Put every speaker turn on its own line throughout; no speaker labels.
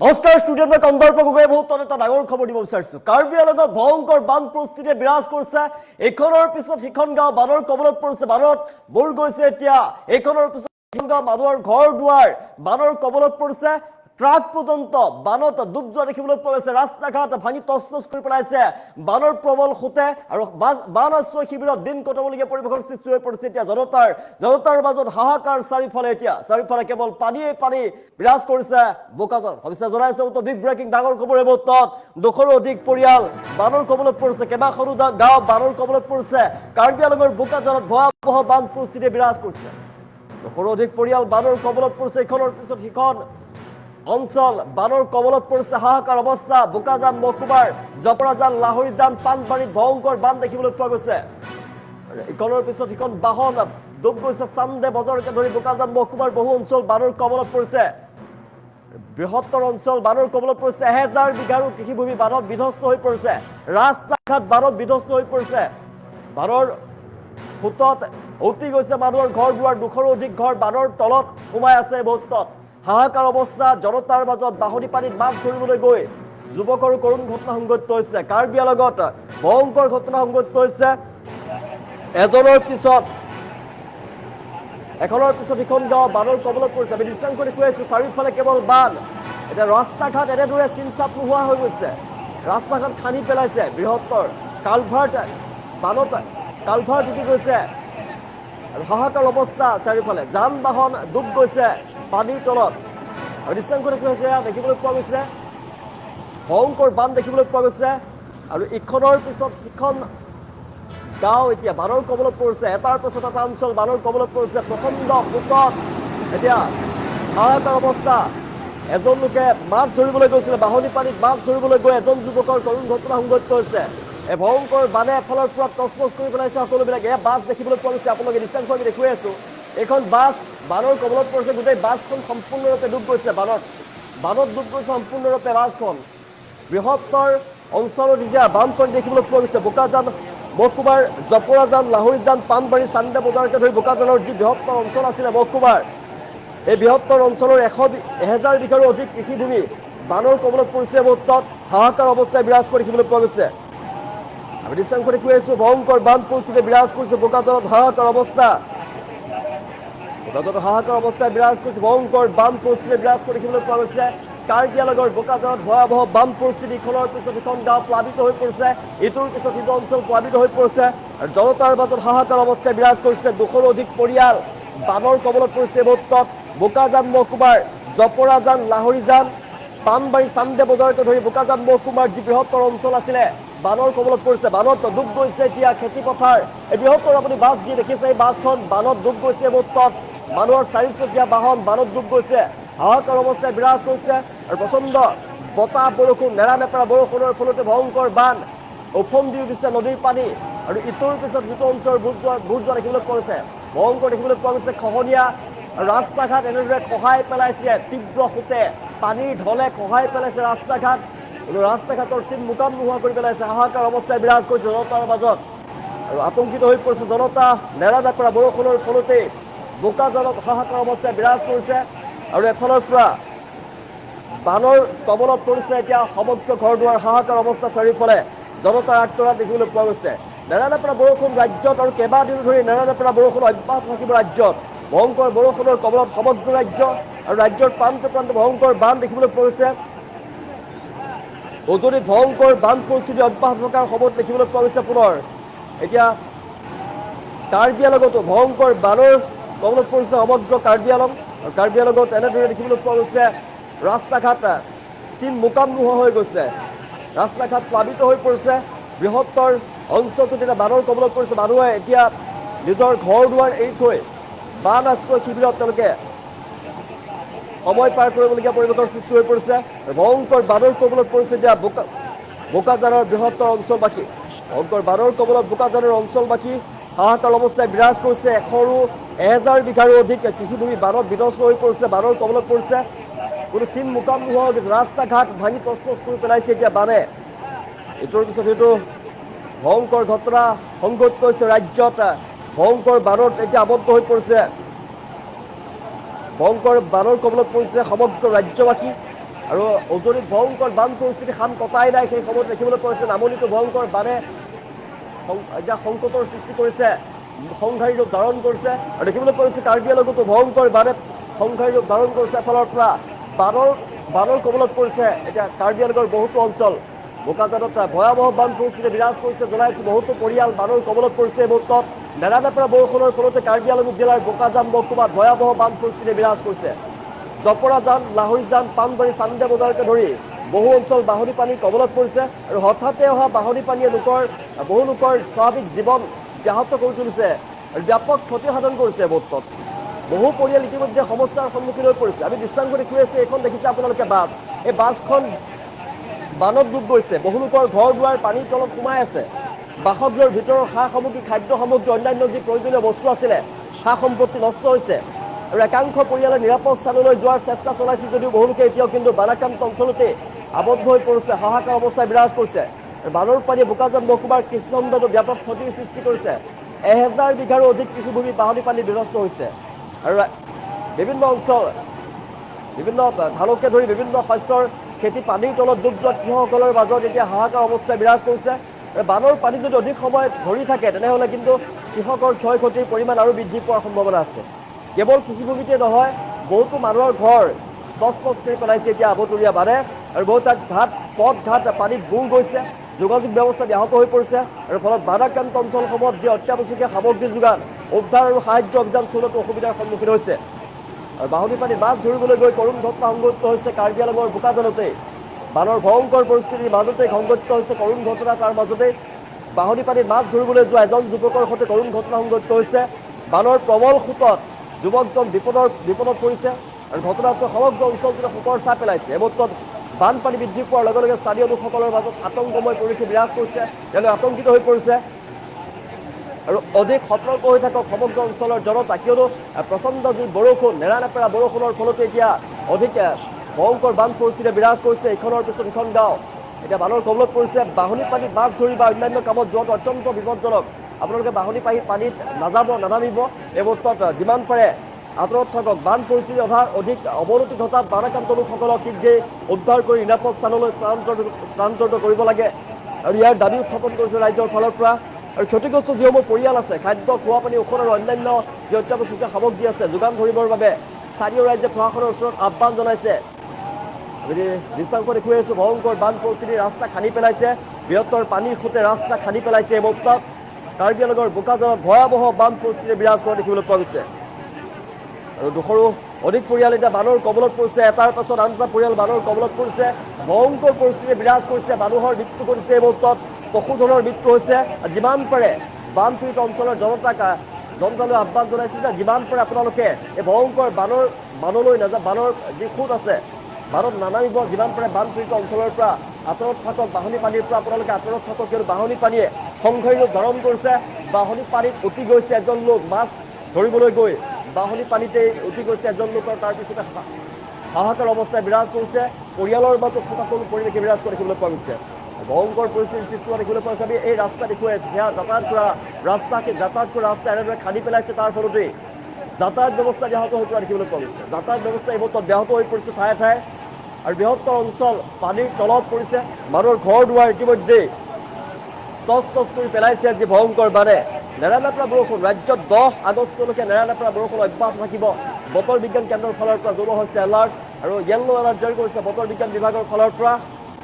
নমস্কাৰ ষ্টুডিঅ'ত মই কন্দৰ্প গগৈয়ে বহুত এটা ডাঙৰ খবৰ দিব বিচাৰিছো। কাৰ্বি আংলঙত ভয়ংকৰ বান পৰিস্থিতিয়ে বিৰাজ কৰিছে। এইখনৰ পিছত সিখন গাঁও বানৰ কবলত পৰিছে। বানত বুৰ গৈছে এতিয়া। এইখনৰ পিছত সিখন গাঁও মানুহৰ ঘৰ দুৱাৰ বানৰ কবলত পৰিছে। ট্ৰাক পৰ্যন্ত বানত ডুব যোৱা দেখিবলৈ পোৱা গৈছে। ৰাস্তা ঘাট ভাঙি তছনছ কৰি পেলাইছে বানৰ প্ৰবল সোঁতে আৰু বান আশ্ৰয় শিবিৰত দিন কটাবলগীয়া পৰিৱেশৰ সৃষ্টি হৈ পৰিছে। এতিয়া জনতাৰ মাজত হাহাকাৰ চাৰিওফালে কেৱল পানীয়ে পানী বিৰাজ কৰিছে বোকাজান। সবিশেষ জনাইছে বিগ ব্ৰেকিং ডাঙৰ খবৰ এই মুহূৰ্তত 200ৰো অধিক পৰিয়াল বানৰ কবলত পৰিছে। কেইবাখনো গাঁও বানৰ কবলত পৰিছে। কাৰ্বি আংলঙৰ বোকাজানত ভয়াৱহ বান পৰিস্থিতিয়ে বিৰাজ কৰিছে। 200ৰো অধিক পৰিয়াল বানৰ কবলত পৰিছে। ইখনৰ পিছত সিখন অঞ্চল বানৰ কবলত পৰিছে। হাহাকাৰ অৱস্থা বোকাজান মহকুমাৰ জপৰাজান লাহৰীজান পানবাৰীত ভয়ংকৰ বান দেখিবলৈ পোৱা গৈছে। ইখনৰ পিছত সিখন বাহন ডুব গৈছে। চান্দে বজাৰকে ধৰি বোকাজান মহকুমাৰ বহু অঞ্চল বানৰ কবলত পৰিছে। বৃহত্তৰ অঞ্চল বানৰ কবলত পৰিছে। 1000 বিঘাৰো কৃষিভূমি বানত বিধ্বস্ত হৈ পৰিছে। ৰাস্তা ঘাট বানত বিধ্বস্ত হৈ পৰিছে। বানৰ সোঁতত উটি গৈছে মানুহৰ ঘৰ দুৱাৰ। 200ৰো অধিক ঘৰ বানৰ তলত সোমাই আছে। মুহূৰ্তত হাহাকাৰ অৱস্থা জনতাৰ মাজত বাঢ়নি পানীত মাছ ধৰিবলৈ গৈ যুৱকৰ কৰুণ ঘটনা সংঘটিত হৈছে। কাৰ্বি আংলঙত ভয়ংকৰ ঘটনা সংঘটিত হৈছে। এখনৰ পিছত সিখন গাঁও বানৰ কবলত পৰিছে। আমি দৃশ্যাংশ দেখুৱাইছো চাৰিওফালে কেৱল বান। এতিয়া ৰাস্তা ঘাট এনেদৰে চিনচাপ নোহোৱা হৈ গৈছে। ৰাস্তা ঘাট খান্দি পেলাইছে। বৃহত্তৰ কালভাৰ্ট বানত কালভাৰ্ট উঠি গৈছে আৰু হাহাকাৰ অৱস্থা চাৰিওফালে যান বাহন ডুব গৈছে পানীৰ তলত। আৰু দৃশ্যাংশ দেখুৱাইছে দেখিবলৈ পোৱা গৈছে ভয়ংকৰ বান দেখিবলৈ পোৱা গৈছে। আৰু ইখনৰ পিছত সিখন গাঁও এতিয়া বানৰ কবলত পৰিছে। এটাৰ পিছত এটা অঞ্চল বানৰ কবলত পৰিছে। প্ৰচণ্ড সোঁতত এতিয়া হাহাকাৰ অৱস্থা। এজন লোকে মাছ ধৰিবলৈ গৈছিলে। বাঢ়নি পানীত মাছ ধৰিবলৈ গৈ এজন যুৱকৰ কৰুণ ঘটনা সংঘটিত হৈছে। এই ভয়ংকৰ বানে এফালৰ পৰা তছনছ কৰি পেলাইছে সকলোবিলাক। এয়া বাছ দেখিবলৈ পোৱা গৈছে। আপোনালোকে দৃশ্যাংশ আমি দেখুৱাই আছো। এইখন বাছ বানৰ কবলত পৰিছে। গোটেই বাছখন সম্পূৰ্ণৰূপে ডুব গৈছে। বানত ডুব গৈছে সম্পূৰ্ণৰূপে বাছখন। বৃহত্তৰ অঞ্চলত এতিয়া বানপানী দেখিবলৈ পোৱা গৈছে। বোকাজান মহকুমাৰ জপৰাজান লাহৰীজান পানবাৰী চান্দে বজাৰকে ধৰি বোকাজানৰ যি বৃহত্তৰ অঞ্চল আছিলে মহকুমাৰ, এই বৃহত্তৰ অঞ্চলৰ 1000 বিঘাৰো অধিক কৃষিভূমি বানৰ কবলত পৰিছে। মুহূৰ্তত হাহাকাৰ অৱস্থাই বিৰাজ কৰি দেখিবলৈ পোৱা গৈছে। আমি দৃশ্যাংশ দেখুৱাইছো ভয়ংকৰ বান পৰিস্থিতি বিৰাজ কৰিছে বোকাজানত। হাহাকাৰ অৱস্থাই বিৰাজ কৰিছে। ভয়ংকৰ বান পৰিস্থিতি বিৰাজ কৰি দেখিবলৈ পোৱা গৈছে। কাৰ্বি আংলঙৰ বোকাজানত ভয়াৱহ বান পৰিস্থিতি। ইখনৰ পিছত সিখন গাঁও প্লাবিত হৈ পৰিছে। ইটোৰ পিছত সিটো অঞ্চল প্লাবিত হৈ পৰিছে। আৰু জনতাৰ মাজত হাহাকাৰ অৱস্থাই বিৰাজ কৰিছে। 200ৰো অধিক পৰিয়াল বানৰ কবলত পৰিছে। মুহূৰ্তত বোকাজান মহকুমাৰ জপৰাজান লাহৰীজান পানবাৰী চান্দে বজাৰকে ধৰি বোকাজান মহকুমাৰ যি বৃহত্তৰ অঞ্চল আছিলে বানৰ কবলত পৰিছে। বানত ডুব গৈছে এতিয়া খেতি পথাৰ। এই বৃহত্তৰ আপুনি বাছ যি দেখিছে এই বাছখন বানত ডুব গৈছে। মুহূৰ্তত মানুহৰ চাৰিচকীয়া বাহন বানত ডুব গৈছে। হাহাকাৰ অৱস্থাই বিৰাজ কৰিছে। আৰু প্ৰচণ্ড বতাহ বৰষুণ নেৰানেপেৰা বৰষুণৰ ফলতে ভয়ংকৰ বান ওফন্দি উঠিছে নদীৰ পানী। আৰু ইটোৰ পিছত সিটো অঞ্চল বুৰ যোৱা দেখিবলৈ পোৱা গৈছে। ভয়ংকৰ দেখিবলৈ পোৱা গৈছে। খহনীয়া ৰাস্তা ঘাট এনেদৰে খহাই পেলাইছে। তীব্ৰ সোঁতে পানীৰ ঢলে খহাই পেলাইছে ৰাস্তা ঘাট। ৰাস্তা ঘাটৰ চিন মোকাম নোহোৱা কৰি পেলাইছে। হাহাকাৰ অৱস্থাই বিৰাজ কৰিছে জনতাৰ মাজত। আৰু আতংকিত হৈ পৰিছে জনতা। নেৰানেপেৰা বৰষুণৰ ফলতে বোকাজানত হাহাকাৰ অৱস্থাই বিৰাজ কৰিছে। আৰু এফালৰ পৰা বানৰ কবলত পৰিছে এতিয়া সমগ্ৰ ঘৰ দুৱাৰ। হাহাকাৰ অৱস্থা চাৰিওফালে জনতাৰ আত্মৰা দেখিবলৈ পোৱা গৈছে। নেৰানেপেৰা বৰষুণ ৰাজ্যত আৰু কেইবাদিনো ধৰি নেৰানেপেৰা বৰষুণ অব্যাহত থাকিব ৰাজ্যত। ভয়ংকৰ বৰষুণৰ কবলত সমগ্ৰ ৰাজ্য আৰু ৰাজ্যৰ প্ৰান্তে প্ৰান্তে ভয়ংকৰ বান দেখিবলৈ পোৱা গৈছে। উজনিত ভয়ংকৰ বান পৰিস্থিতি অব্যাহত থকাৰ সময়ত দেখিবলৈ পোৱা গৈছে। পুনৰ এতিয়া কাৰ্বি আংলঙতো ভয়ংকৰ বানৰ কবলত পৰিছে সমগ্ৰ কাৰ্বি আংলং। আৰু কাৰ্বি আংলঙত এনেদৰে দেখিবলৈ পোৱা গৈছে ৰাস্তা ঘাট চিন মোকাম নোহোৱা হৈ গৈছে। ৰাস্তা ঘাট প্লাবিত হৈ পৰিছে। বৃহত্তৰ অঞ্চলটোত এতিয়া বানৰ কবলত পৰিছে। মানুহে এতিয়া নিজৰ ঘৰ দুৱাৰ এৰি থৈ বান আশ্ৰয় শিবিৰত তেওঁলোকে সময় পাৰ কৰিবলগীয়া পৰিৱেশৰ সৃষ্টি হৈ পৰিছে। ভয়ংকৰ বানৰ কবলত পৰিছে এতিয়া বোকাজানৰ বৃহত্তৰ অঞ্চলবাসী। ভয়ংকৰ বানৰ কবলত বোকাজানৰ অঞ্চলবাসী হাহাকাৰ অৱস্থাই বিৰাজ কৰিছে। 1000 বিঘাৰো অধিক কৃষিভূমি বানত বিধ্বস্ত হৈ পৰিছে। বানৰ কবলত পৰিছে। কোনো চিন মোকাম নোহোৱা হৈ গৈছে। ৰাস্তা ঘাট ভাঙি তছনছ কৰি পেলাইছে এতিয়া বানে। ইটোৰ পিছত সিটো ভয়ংকৰ ঘটনা সংঘটিত হৈছে ৰাজ্যত। ভয়ংকৰ বানত এতিয়া আবদ্ধ হৈ পৰিছে। ভয়ংকৰ বানৰ কবলত পৰিছে সমগ্ৰ ৰাজ্যবাসী। আৰু উজনিত ভয়ংকৰ বান পৰিস্থিতি খাম কটাই নাই সেই সময়ত দেখিবলৈ পাইছে নামনিতো ভয়ংকৰ বানে এতিয়া সংকটৰ সৃষ্টি কৰিছে সংঘাৰী ৰূপ ধাৰণ কৰিছে আৰু দেখিবলৈ পাইছে কাৰ্বি আংলঙতো ভয়ংকৰ বানে সংঘাৰী ৰূপ ধাৰণ কৰিছে এফালৰ পৰা বানৰ কবলত পৰিছে এতিয়া কাৰ্বি আংলঙৰ বহুতো অঞ্চল বোকাজানত ভয়াৱহ বান পৰিস্থিতি বিৰাজ কৰিছে জনাইছো বহুতো পৰিয়াল বানৰ কবলত পৰিছে এই মুহূৰ্তত নেৰানেপেৰা বৰষুণৰ ফলতে কাৰ্বি আংলং জিলাৰ বোকাজান মহকুমাত ভয়াৱহ বান পৰিস্থিতি বিৰাজ কৰিছে জপৰাজান লাহৰীজান পাণবাৰী চান্দে বজাৰকে ধৰি বহু অঞ্চল বাঢ়নী পানীৰ কবলত পৰিছে আৰু হঠাতে অহা বাঢ়নী পানীয়ে বহু লোকৰ স্বাভাৱিক জীৱন ব্যাহত কৰি তুলিছে আৰু ব্যাপক ক্ষতিসাধন কৰিছে মুহূৰ্তত বহু পৰিয়াল ইতিমধ্যে সমস্যাৰ সন্মুখীন হৈ পৰিছে আমি দৃশ্যাংশ দেখুৱাই আছো এইখন দেখিছে আপোনালোকে বাছ এই বাছখন বানত ডুব গৈছে বহু লোকৰ ঘৰ দুৱাৰ পানীৰ তলত সোমাই আছে বাসগৃহৰ ভিতৰৰ সা সামগ্ৰী খাদ্য সামগ্ৰী অন্যান্য যি প্ৰয়োজনীয় বস্তু আছিলে সা সম্পত্তি নষ্ট হৈছে আৰু একাংশ পৰিয়ালে নিৰাপদ স্থানলৈ যোৱাৰ চেষ্টা চলাইছে যদিও বহু লোকে এতিয়াও কিন্তু বানাক্ৰান্ত অঞ্চলতে আবদ্ধ হৈ পৰিছে হাহাকাৰ অৱস্থাই বিৰাজ কৰিছে বানৰ পানীয়ে বোকাজান মহকুমাৰ কৃষিখণ্ডতো ব্যাপক ক্ষতিৰ সৃষ্টি কৰিছে 1000 বিঘাৰো অধিক কৃষিভূমি বাঢ়নী পানী বিনষ্ট হৈছে আৰু বিভিন্ন অঞ্চল বিভিন্ন ধানকে ধৰি বিভিন্ন শস্যৰ খেতি পানীৰ তলত ডুব যোৱা কৃষকসকলৰ মাজত এতিয়া হাহাকাৰ অৱস্থাই বিৰাজ কৰিছে বানৰ পানী যদি অধিক সময় ধৰি থাকে তেনেহ'লে কিন্তু কৃষকৰ ক্ষয় ক্ষতিৰ পৰিমাণ আৰু বৃদ্ধি পোৱাৰ সম্ভাৱনা আছে কেৱল কৃষিভূমিতে নহয় বহুতো মানুহৰ ঘৰ তছনছ কৰি পেলাইছে এতিয়া আবতৰীয়া বানে আৰু বহু তাত পথ ঘাট পানীত বুৰ গৈছে যোগাযোগ ব্যৱস্থা ব্যাহত হৈ পৰিছে আৰু ফলত বানাক্ৰান্ত অঞ্চলসমূহত যি অত্যাৱশ্যকীয় সামগ্ৰী যোগান উদ্ধাৰ আৰু সাহায্য অভিযান চলোৱাটো অসুবিধাৰ সন্মুখীন হৈছে আৰু বাঢ়নী পানীত মাছ ধৰিবলৈ গৈ কৰুণ ঘটনা সংঘটিত হৈছে কাৰ্বি আংলঙৰ বোকাজানতে বানৰ ভয়ংকৰ পৰিস্থিতিৰ মাজতে সংঘটিত হৈছে কৰুণ ঘটনা তাৰ মাজতে বাঢ়নী পানীত মাছ ধৰিবলৈ যোৱা এজন যুৱকৰ সৈতে কৰুণ ঘটনা সংঘটিত হৈছে বানৰ প্ৰবল সোঁতত যুৱকজন বিপদত পৰিছে আৰু ঘটনাটো সমগ্ৰ অঞ্চলটোতে শোকৰ ছাঁ পেলাইছে এই মুহূৰ্তত বানপানী বৃদ্ধি পোৱাৰ লগে লগে স্থানীয় লোকসকলৰ মাজত আতংকময় পৰিৱেশ বিৰাজ কৰিছে তেওঁলোক আতংকিত হৈ পৰিছে আৰু অধিক সতৰ্ক হৈ থাকক সমগ্ৰ অঞ্চলৰ জনতা কিয়নো প্ৰচণ্ড যি বৰষুণ নেৰানেপেৰা বৰষুণৰ ফলতে এতিয়া অধিক ভয়ংকৰ বান পৰিস্থিতি বিৰাজ কৰিছে ইখনৰ পিছত ইখন গাঁও এতিয়া বানৰ কবলত পৰিছে বাঢ়নী পানীত মাছ ধৰি বা অন্যান্য কামত যোৱাটো অত্যন্ত বিপদজনক আপোনালোকে বাঢ়নী পানীত নানামিব এই মুহূৰ্তত যিমান পাৰে আঁতৰত থাকক বান পৰিস্থিতি অধিক অৱনতি ঘটা বানাক্ৰান্ত লোকসকলক শীঘ্ৰেই উদ্ধাৰ কৰি নিৰাপদ স্থানলৈ স্থানান্তৰিত কৰিব লাগে আৰু ইয়াৰ দাবী উত্থাপন কৰিছে ৰাজ্যৰ ফালৰ পৰা আৰু ক্ষতিগ্ৰস্ত যিসমূহ পৰিয়াল আছে খাদ্য খোৱা পানী ঔষধ আৰু অন্যান্য যি অত্যাৱশ্যকীয় সামগ্ৰী আছে যোগান ধৰিবৰ বাবে স্থানীয় ৰাজ্যে প্ৰশাসনৰ ওচৰত আহ্বান জনাইছে দৃশ্যাংশ দেখুৱাই আছো ভয়ংকৰ বান পৰিস্থিতি ৰাস্তা খান্দি পেলাইছে বৃহত্তৰ পানীৰ সোঁতে ৰাস্তা খান্দি পেলাইছে এই মুহূৰ্তত কাৰ্বি আংলঙৰ বোকাজানত ভয়াৱহ বান পৰিস্থিতি বিৰাজ কৰা দেখিবলৈ পোৱা গৈছে আৰু 200ৰো অধিক পৰিয়াল এতিয়া বানৰ কবলত পৰিছে এটাৰ পাছত আন এটা পৰিয়াল বানৰ কবলত পৰিছে ভয়ংকৰ পৰিস্থিতি বিৰাজ কৰিছে মানুহৰ মৃত্যু কৰিছে এই মুহূৰ্তত পশুধনৰ মৃত্যু হৈছে যিমান পাৰে বানপীড়িত অঞ্চলৰ জনতালৈ আহ্বান জনাইছে যে যিমান পাৰে আপোনালোকে এই ভয়ংকৰ বানলৈ নাযায় বানৰ যি সোঁত আছে বানত নানামিব যিমান পাৰে বানপীড়িত অঞ্চলৰ পৰা আঁতৰত থাকক বাঢ়নী পানীৰ পৰা আপোনালোকে আঁতৰত থাকক কিয়নো বাঢ়নী পানীয়ে সংঘাৰী ৰূপ ধাৰণ কৰিছে বাঢ়নী পানীত উটি গৈছে এজন লোক মাছ ধৰিবলৈ গৈ বাঢ়নী পানীতেই উঠি গৈছে এজন লোকৰ তাৰপিছতে হাহাকাৰ অৱস্থাই বিৰাজ কৰিছে পৰিয়ালৰ মাজত শোকাকুল পৰিৱেশে বিৰাজ কৰা দেখিবলৈ পোৱা গৈছে ভয়ংকৰ পৰিস্থিতিৰ সৃষ্টি হোৱা দেখিবলৈ পোৱা গৈছে আমি এই ৰাস্তা দেখুৱাই আছোঁ সেয়া যাতায়াত কৰা ৰাস্তা এনেদৰে খান্দি পেলাইছে তাৰ ফলতেই যাতায়াত ব্যৱস্থা ব্যাহত হৈ পৰা দেখিবলৈ পোৱা গৈছে যাতায়াত ব্যৱস্থা এই মুহূৰ্তত ব্যাহত হৈ পৰিছে ঠায়ে ঠায়ে আৰু বৃহত্তৰ অঞ্চল পানীৰ তলত পৰিছে মানুহৰ ঘৰ দুৱাৰ ইতিমধ্যেই তছনছ কৰি পেলাইছে যি ভয়ংকৰ বানে নেৰানেপেৰা বৰষুণ ৰাজ্যত 10 আগষ্টলৈকে নেৰানেপেৰা বৰষুণ অব্যাহত থাকিব বতৰ বিজ্ঞান কেন্দ্ৰৰ ফালৰ পৰা জনোৱা হৈছে এলাৰ্ট আৰু য়েল্লো এলাৰ্ট জাৰি কৰিছে বতৰ বিজ্ঞান বিভাগৰ ফালৰ পৰা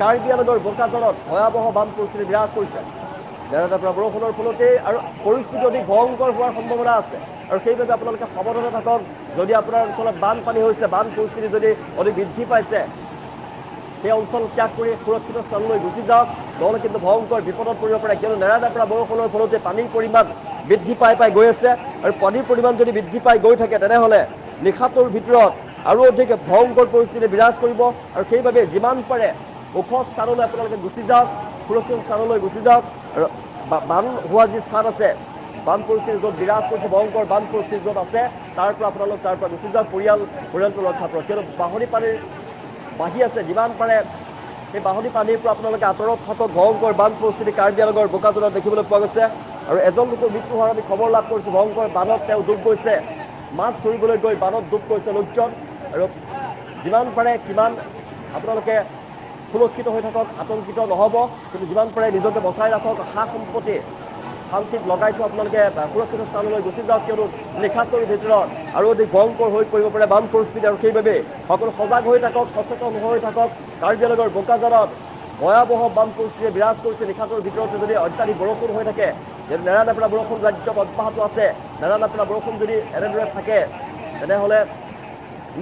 কাৰ্বি আংলঙৰ বোকাজানত ভয়াৱহ বান পৰিস্থিতি বিৰাজ কৰিছে নেৰানেপেৰা বৰষুণৰ ফলতেই আৰু পৰিস্থিতি অধিক ভয়ংকৰ হোৱাৰ সম্ভাৱনা আছে আৰু সেইবাবে আপোনালোকে সাৱধানে থাকক যদি আপোনাৰ অঞ্চলত বানপানী হৈছে বান পৰিস্থিতি যদি অধিক বৃদ্ধি পাইছে সেই অঞ্চল ত্যাগ কৰি সুৰক্ষিত স্থানলৈ গুচি যাওক নহ'লে কিন্তু ভয়ংকৰ বিপদত পৰিব পাৰে কিয়নো নেৰানেপেৰা বৰষুণৰ ফলতে পানীৰ পৰিমাণ বৃদ্ধি পাই গৈ আছে আৰু পানীৰ পৰিমাণ যদি বৃদ্ধি পাই গৈ থাকে তেনেহ'লে নিশাটোৰ ভিতৰত আৰু অধিক ভয়ংকৰ পৰিস্থিতি বিৰাজ কৰিব আৰু সেইবাবে যিমান পাৰে ওখ স্থানলৈ আপোনালোকে গুচি যাওক সুৰক্ষিত স্থানলৈ গুচি যাওক আৰু বান হোৱা যি স্থান আছে বান পৰিস্থিতি য'ত বিৰাজ কৰিছে ভয়ংকৰ বান পৰিস্থিতি য'ত আছে তাৰ পৰা গুচি যাওক পৰিয়ালটো ৰক্ষা কৰক কিয়নো বাঢ়নী পানীৰ বাঢ়ি আছে যিমান পাৰে সেই বাঢ়নী পানীৰ পৰা আপোনালোকে আঁতৰত থাকক ভয়ংকৰ বান পৰিস্থিতি কাৰ্বি আংলঙৰ বোকাজানত দেখিবলৈ পোৱা গৈছে আৰু এজন লোকৰ মৃত্যু হোৱাৰ আমি খবৰ লাভ কৰিছোঁ ভয়ংকৰ বানত তেওঁ ডুব গৈছে মাছ ধৰিবলৈ গৈ বানত ডুব গৈছে লোকজন আৰু যিমান পাৰে সিমান আপোনালোকে সুৰক্ষিত হৈ থাকক, আতংকিত নহ'ব, কিন্তু যিমান পাৰে নিজকে বচাই ৰাখক, সা সম্পত্তি শান্তিত লগাই থোৱা আপোনালোকে সুৰক্ষিত স্থানলৈ গুচি যাওক, কিয়নো নিশাটোৰ ভিতৰত আৰু অধিক ভয়ংকৰ হৈ পৰিব পাৰে বান পৰিস্থিতি, আৰু সেইবাবে সকলো সজাগ হৈ থাকক, সচেতন হৈ থাকক। কাৰ্বি আংলঙৰ বোকাজানত ভয়াৱহ বান পৰিস্থিতিয়ে বিৰাজ কৰিছে। নিশাটোৰ ভিতৰতে যদি অত্যাধিক বৰষুণ হৈ থাকে, যদি নেৰানেপেৰা বৰষুণ ৰাজ্যত অব্যাহত আছে, নেৰানেপেৰা বৰষুণ যদি এনেদৰে থাকে, তেনেহ'লে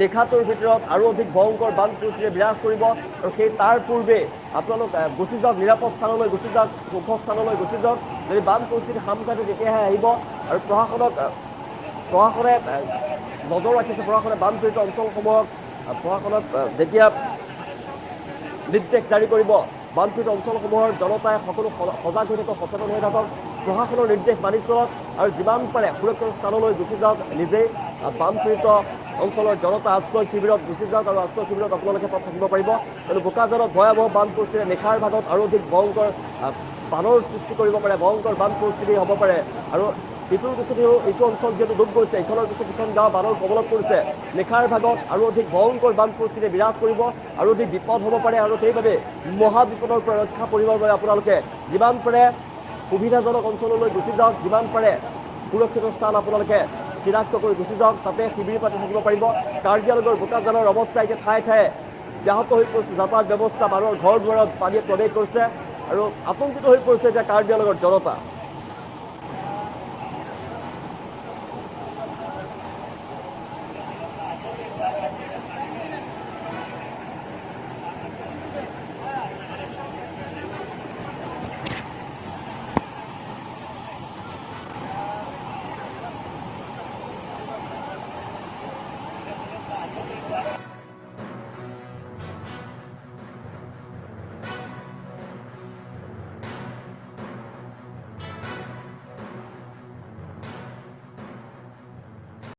নিশাটোৰ ভিতৰত আৰু অধিক ভয়ংকৰ বান পৰিস্থিতিয়ে বিৰাজ কৰিব। আৰু সেই তাৰ পূৰ্বে আপোনালোক গুচি যাওক, নিৰাপদ স্থানলৈ গুচি যাওক, ওখ স্থানলৈ গুচি যাওক। যদি বান পৰিস্থিতি সামকাতে তেতিয়াহে আহিব। আৰু প্ৰশাসনে নজৰ ৰাখিছে, প্ৰশাসনে বানপীড়িত অঞ্চলসমূহক প্ৰশাসনক যেতিয়া নিৰ্দেশ জাৰি কৰিব, বানপীড়িত অঞ্চলসমূহৰ জনতাই সকলো সজাগ হৈ থাকক, সচেতন হৈ থাকক, প্ৰশাসনৰ নিৰ্দেশ মানি চলক, আৰু যিমান পাৰে সুৰক্ষিত স্থানলৈ গুচি যাওক। নিজেই বানপীড়িত অঞ্চলৰ জনতা আশ্ৰয় শিবিৰত গুচি যাওক, আৰু আশ্ৰয় শিবিৰত আপোনালোকে তাত থাকিব পাৰিব। কিন্তু বোকাজানত ভয়াৱহ বান পৰিস্থিতিয়ে নিশাৰ ভাগত আৰু অধিক ভয়ংকৰ বানৰ সৃষ্টি কৰিব পাৰে, ভয়ংকৰ বান পৰিস্থিতি হ'ব পাৰে। আৰু ইটোৰ পিছত এইটো অঞ্চল যিহেতু ডুব গৈছে, ইখনৰ পিছত সিখন গাঁও বানৰ কবলত পৰিছে। নিশাৰ ভাগত আৰু অধিক ভয়ংকৰ বান পৰিস্থিতিয়ে বিৰাজ কৰিব, আৰু অধিক বিপদ হ'ব পাৰে। আৰু সেইবাবে মহাবিপদৰ পৰা ৰক্ষা কৰিবৰ বাবে আপোনালোকে যিমান পাৰে সুবিধাজনক অঞ্চললৈ গুচি যাওক, যিমান পাৰে সুৰক্ষিত স্থান আপোনালোকে চিনাক্ত কৰি গুচি যাওক, তাতে শিবিৰ পাতি থাকিব পাৰিব। কাৰ্বি আংলঙৰ বোকাজানৰ অৱস্থা এতিয়া ঠায়ে ঠায়ে ব্যাহত হৈ পৰিছে, যাতায়াত ব্যৱস্থা, মানুহৰ ঘৰ দুৱাৰত পানীয়ে প্ৰৱেশ কৰিছে, আৰু আতংকিত হৈ পৰিছে এতিয়া কাৰ্বি আংলঙৰ জনতা।